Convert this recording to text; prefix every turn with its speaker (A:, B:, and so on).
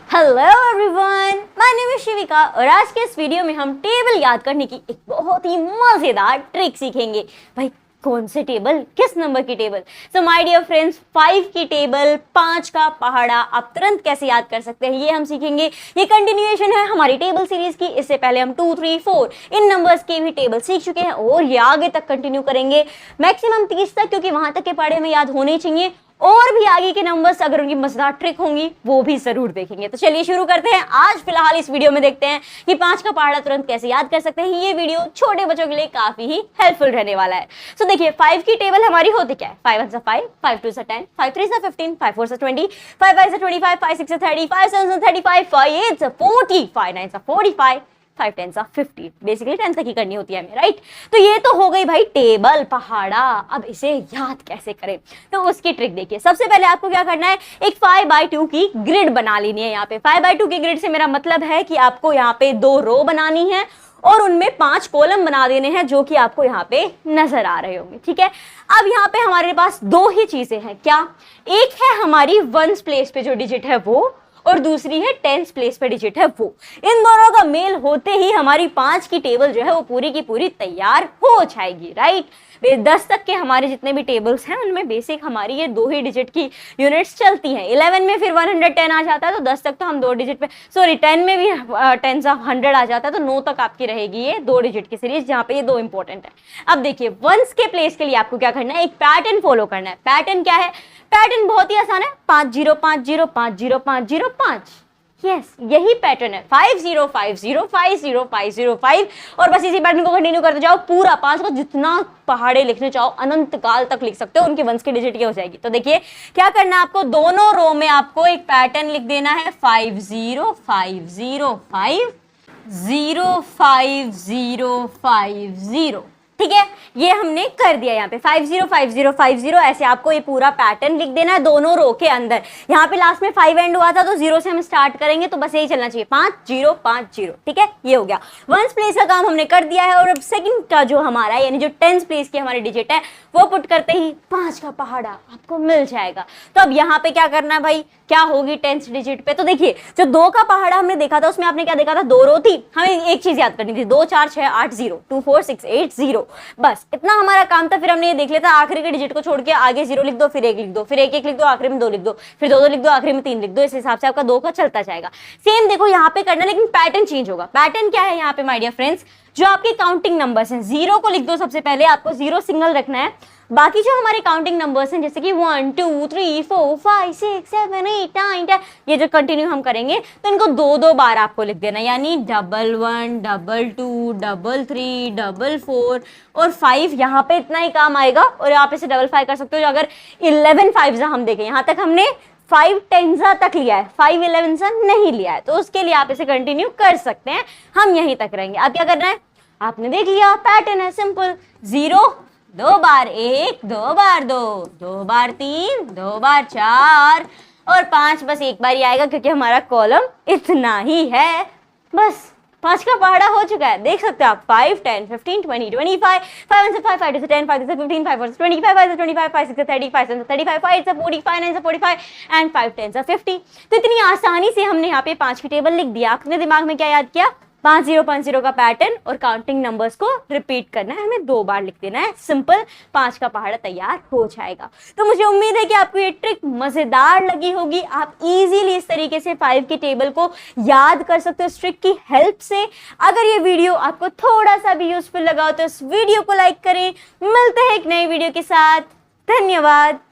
A: Hello everyone, my name is Shivika और आज के इस वीडियो में हम टेबल याद करने की एक बहुत ही मजेदार ट्रिक सीखेंगे। भाई कौन से टेबल, किस नंबर की table? So my dear friends, 5 की टेबल, 5 का पहाड़ा आप तुरंत कैसे याद कर सकते हैं ये हम सीखेंगे। ये कंटिन्यूएशन है हमारी टेबल सीरीज की। इससे पहले हम 2, 3, 4 इन नंबर्स के भी टेबल सीख चुके हैं और ये आगे तक कंटिन्यू करेंगे, मैक्सिमम 30 तक, क्योंकि वहां तक के पहाड़े में याद होने चाहिए। और भी आगे के नंबर्स अगर उनकी मजेदार ट्रिक होंगी वो भी जरूर देखेंगे। तो चलिए शुरू करते हैं। आज फिलहाल इस वीडियो में देखते हैं कि 5 का पहाड़ा तुरंत कैसे याद कर सकते हैं। ये वीडियो छोटे बच्चों के लिए काफी ही हेल्पफुल रहने वाला है। सो देखिए, 5 की टेबल हमारी होती क्या है? 5 1 5, 5 2 10, 5 3 15, 5 4 20, 5 5 25, 5 6 30, 5 7 35, 5 8 40, 5 9 45, 5 10 50। बेसिकली 10 तक ही करनी होती है हमें, राइट? तो ये तो हो गई भाई टेबल पहाड़ा। अब इसे याद कैसे करें तो उसकी ट्रिक देखिए। सबसे पहले आपको क्या करना है, एक 5x2 की ग्रिड बना लेनी है। यहाँ पे 5x2 की ग्रिड से मेरा मतलब है कि आपको यहाँ पे 2 रो बनानी है और उनमें 5 कॉलम बना देने हैं, जो कि आपको यहाँ पे नजर आ रहे होंगे। ठीक है, अब यहाँ पे हमारे पास 2 ही चीजें हैं। क्या? एक है हमारी 1s प्लेस पे जो डिजिट है वो, और दूसरी है 10s प्लेस पे डिजिट है वो। इन दोनों का मेल होते ही हमारी 5 की टेबल जो है वो पूरी की पूरी तैयार हो जाएगी, राइट? 10 तक के हमारे जितने भी टेबल्स हैं उनमें बेसिक हमारी ये 2 ही डिजिट की यूनिट्स चलती हैं। 11 में फिर 110 आ जाता है, तो 10 तक तो हम 2 डिजिट पे, सॉरी 10 में भी 10s ऑफ 100 आ जाता है, तो 9 तक आपकी रहेगी ये 2 डिजिट की सीरीज, जहाँ पे ये 2 इंपॉर्टेंट है। अब देखिए, 1s के प्लेस के लिए आपको क्या करना है, एक पैटर्न फॉलो करना है। पैटर्न क्या है? पैटर्न बहुत ही आसान है, 5 0 5 0 5 0 5 0 5। यस, यही पैटर्न है, 5 0 5 0 5 0 5 0 5। और बस इसी पैटर्न को कंटिन्यू करते जाओ पूरा 5 को, जितना पहाड़े लिखने चाहो अनंत काल तक लिख सकते हो, उनकी 1s की डिजिट की हो जाएगी। तो देखिए क्या करना है आपको, दोनों रो में आपको एक पैटर्न लिख देना है, 5 0 5 0 5 0 5 0 5 0। ठीक है, ये हमने कर दिया। यहाँ पे 5 0 5 0 5 0 ऐसे आपको ये पूरा पैटर्न लिख देना है दोनों रो के अंदर। यहाँ पे लास्ट में 5 एंड हुआ था तो 0 से हम स्टार्ट करेंगे, तो बस यही चलना चाहिए, 5 0 5 0। ठीक है, ये हो गया 1s प्लेस का काम हमने कर दिया है। और अब सेकंड का जो हमारा यानी जो 10s प्लेस की हमारी डिजिट है वो पुट करते ही 5 का पहाड़ा आपको मिल जाएगा। तो अब यहाँ पे क्या करना है भाई, क्या होगी 10th डिजिट पे? तो देखिए, जो 2 का पहाड़ा हमने देखा था उसमें आपने क्या देखा था, 2 रो थी, हमें एक चीज याद करनी थी, 2 4 6 8 0, 2 4 6 8 0। बस इतना हमारा काम था। फिर हमने ये देख लिया था, आखिरी के डिजिट को छोड़ के आगे 0 लिख दो, फिर 1 लिख दो, फिर 1 1 लिख दो, आखिरी में 2 लिख दो, फिर 2 2 लिख दो, आखिरी में 3 लिख दो। इस हिसाब से आपका 2 का चलता जाएगा। सेम देखो यहाँ पे करना, लेकिन पैटर्न चेंज होगा। पैटर्न क्या है यहाँ पे माय डियर फ्रेंड्स, जो आपके काउंटिंग नंबर्स हैं, 0 को लिख दो सबसे पहले, आपको 0 सिंगल रखना है। बाकी जो हमारे काउंटिंग नंबर्स हैं जैसे कि 1 2 3 4 5 6 7 8 9 10, ये जो कंटिन्यू हम करेंगे तो इनको 2 बार आपको लिख देना, यानी 1 1 2 2 3 3 4 और 5। यहाँ पे इतना ही काम आएगा। और यहाँ पे से 5 कर सकते हो। अगर 11 5 हम देखें, यहाँ तक हमने 5 10 तक लिया है, 5 11 नहीं लिया है, तो उसके लिए आप इसे कंटिन्यू कर सकते हैं। हम यहीं तक रहेंगे। अब क्या करना है, आपने देख लिया पैटर्न है सिंपल, 0 2 बार 1 2 बार 2 2 बार 3 2 बार 4 और 5 बस एक बार ही आएगा, क्योंकि हमारा कॉलम इतना ही है। बस 5 का पहाड़ा हो चुका है, देख सकते हो आप। 5 10 15 20 25, 5 1 से 5 5 2 से 10 5 2 से 15 5 4 से 25 5 से 25 5 6 से 30 5 7 से 35 5 से 40 5 9 से 45 एंड 5 10 से 50। तो इतनी आसानी से हमने यहाँ पे 5 की टेबल लिख दिया। अपने दिमाग में क्या याद किया, 5 0 5 0 का पैटर्न और काउंटिंग नंबर्स को रिपीट करना है, हमें 2 बार लिख देना है। सिंपल, 5 का पहाड़ा तैयार हो जाएगा। तो मुझे उम्मीद है कि आपको ये ट्रिक मजेदार लगी होगी। आप इजीली इस तरीके से 5 की टेबल को याद कर सकते हो इस ट्रिक की हेल्प से। अगर ये वीडियो आपको थोड़ा सा भी यूजफुल लगा हो तो इस वीडियो को लाइक करें। मिलते हैं एक नई वीडियो के साथ। धन्यवाद।